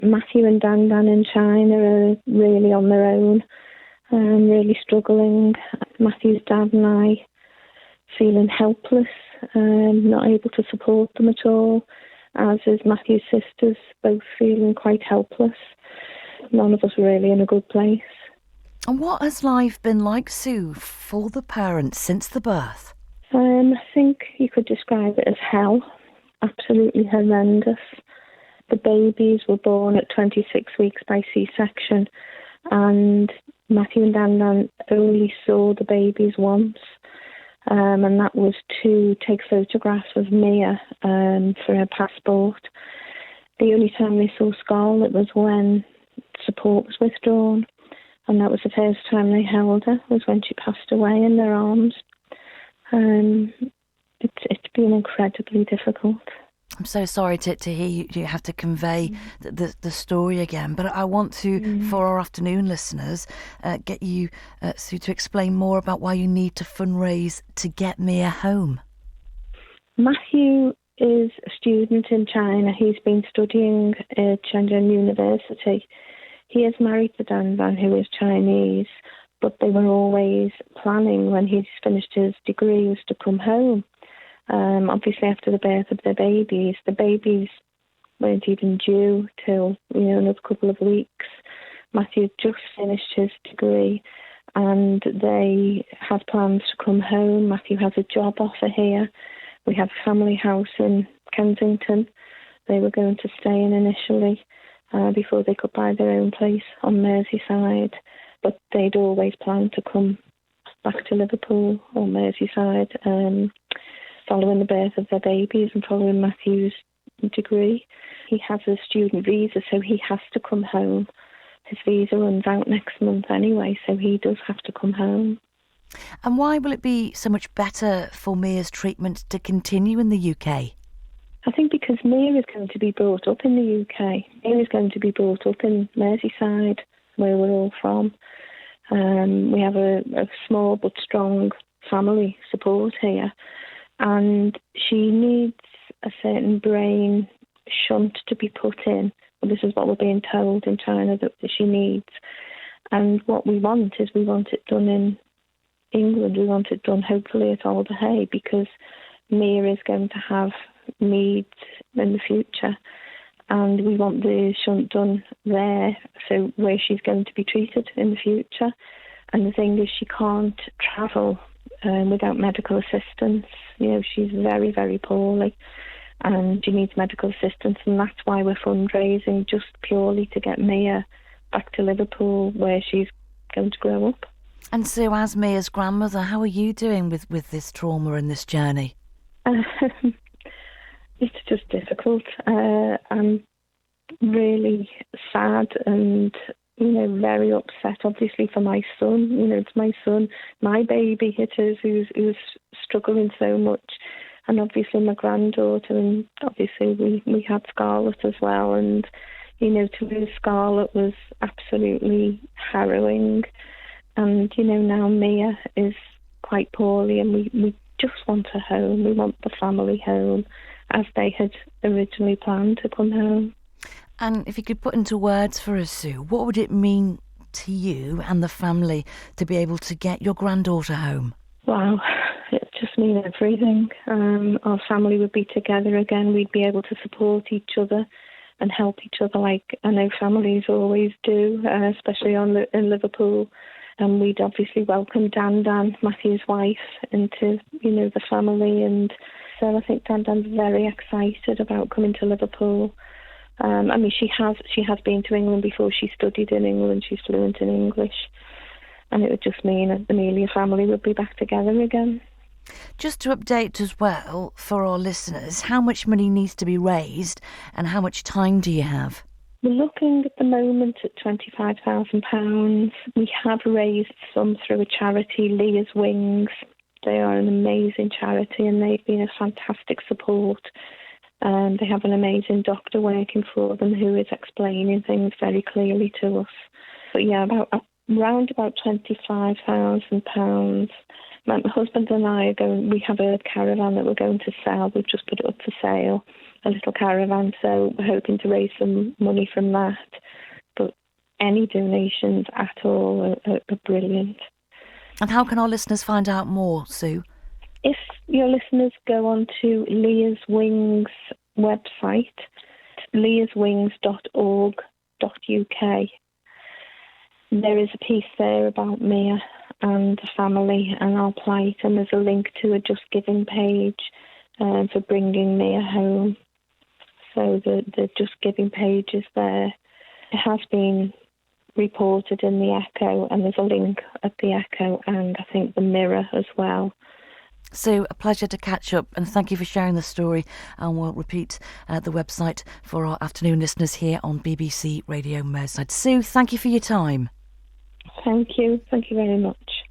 Matthew and Dan in China are really on their own, really struggling. Matthew's dad and I feeling helpless, not able to support them at all, as is Matthew's sisters, both feeling quite helpless. None of us are really in a good place. And what has life been like, Sue, for the parents since the birth? I think you could describe it as hell. Absolutely horrendous. The babies were born at 26 weeks by C-section, and Matthew and Dan only saw the babies once, and that was to take photographs of Mia for her passport. The only time they saw Scarlett was when support was withdrawn, and that was the first time they held her, was when she passed away in their arms. It's been incredibly difficult. I'm so sorry to hear you have to convey the story again, but I want to, for our afternoon listeners, get you, Sue, to explain more about why you need to fundraise to get Mia home. Matthew is a student in China. He's been studying at Shenzhen University. He is married to Dan, who is Chinese, but they were always planning, when he's finished his degree, was to come home. Obviously, after the birth of the babies weren't even due till another couple of weeks. Matthew just finished his degree, and they had plans to come home. Matthew has a job offer here. We have a family house in Kensington. They were going to stay in initially before they could buy their own place on Merseyside, but they'd always planned to come back to Liverpool or Merseyside following the birth of their babies and following Matthew's degree. He has a student visa, so he has to come home. His visa runs out next month anyway, so he does have to come home. And why will it be so much better for Mia's treatment to continue in the UK? I think because Mia is going to be brought up in the UK. Mia is going to be brought up in Merseyside, where we're all from. We have a small but strong family support here. And she needs a certain brain shunt to be put in. This is what we're being told in China that she needs. And what we want is we want it done in England. We want it done hopefully at Alder Hey, because Mia is going to have needs in the future. And we want the shunt done there, so where she's going to be treated in the future. And the thing is, she can't travel without medical assistance. She's very, very poorly and she needs medical assistance, and that's why we're fundraising, just purely to get Mia back to Liverpool where she's going to grow up. And so, as Mia's grandmother, how are you doing with this trauma and this journey? It's just difficult. I'm really sad and very upset, obviously, for my son. It's my son, my baby it is, who's struggling so much. And obviously my granddaughter, and obviously we had Scarlett as well. And, to lose Scarlett was absolutely harrowing. And, now Mia is quite poorly, and we just want her home. We want the family home, as they had originally planned to come home. And if you could put into words for us, Sue, what would it mean to you and the family to be able to get your granddaughter home? Wow, it just means everything. Our family would be together again. We'd be able to support each other and help each other like I know families always do, especially in Liverpool. And we'd obviously welcome Dan, Matthew's wife, into, the family. And so I think Dan's very excited about coming to Liverpool. She has been to England before. She studied in England. She's fluent in English. And it would just mean that the Amelia family would be back together again. Just to update as well for our listeners, how much money needs to be raised and how much time do you have? We're looking at the moment at £25,000. We have raised some through a charity, Leah's Wings. They are an amazing charity and they've been a fantastic support. They have an amazing doctor working for them who is explaining things very clearly to us. But yeah, around about £25,000. My husband and I we have a caravan that we're going to sell. We've just put it up for sale. a little caravan, so we're hoping to raise some money from that. But any donations at all are brilliant. And how can our listeners find out more, Sue? If your listeners go on to Leah's Wings website, leahswings.org.uk, there is a piece there about Mia and the family and our plight, and there's a link to a Just Giving page for bringing Mia home. So the Just Giving page is there. It has been reported in the Echo, and there's a link at the Echo and I think the Mirror as well. Sue, a pleasure to catch up, and thank you for sharing the story. And we'll repeat the website for our afternoon listeners here on BBC Radio Merseyside. Sue, thank you for your time. Thank you very much.